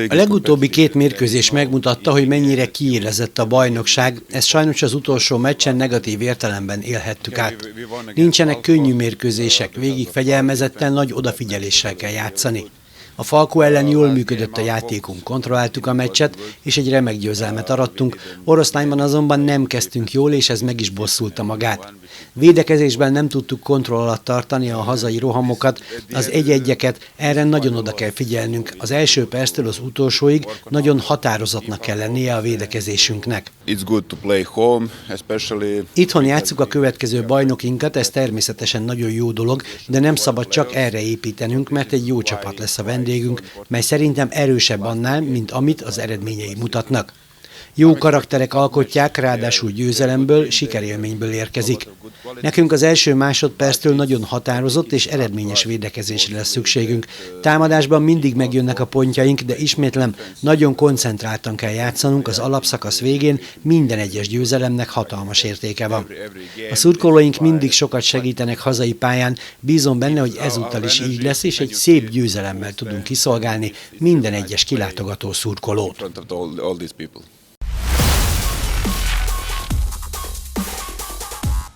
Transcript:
A legutóbbi két mérkőzés megmutatta, hogy mennyire kiélezett a bajnokság, ezt sajnos az utolsó meccsen negatív értelemben élhettük át. Nincsenek könnyű mérkőzések, végig fegyelmezetten, nagy odafigyeléssel kell játszani. A Falco ellen jól működött a játékunk, kontrolláltuk a meccset, és egy remek győzelmet arattunk, oroszlányban azonban nem kezdtünk jól, és ez meg is bosszulta magát. Védekezésben nem tudtuk kontroll alatt tartani a hazai rohamokat, az egy-egyeket, erre nagyon oda kell figyelnünk. Az első perctől az utolsóig nagyon határozatnak kell lennie a védekezésünknek. Itthon játsszuk a következő bajnokinkat, ez természetesen nagyon jó dolog, de nem szabad csak erre építenünk, mert egy jó csapat lesz a vendégünk, mely szerintem erősebb annál, mint amit az eredményei mutatnak. Jó karakterek alkotják, ráadásul győzelemből, sikerélményből érkezik. Nekünk az első másodperctől nagyon határozott és eredményes védekezésre lesz szükségünk. Támadásban mindig megjönnek a pontjaink, de ismétlem, nagyon koncentráltan kell játszanunk az alapszakasz végén, minden egyes győzelemnek hatalmas értéke van. A szurkolóink mindig sokat segítenek hazai pályán, bízom benne, hogy ezúttal is így lesz, és egy szép győzelemmel tudunk kiszolgálni minden egyes kilátogató szurkolót.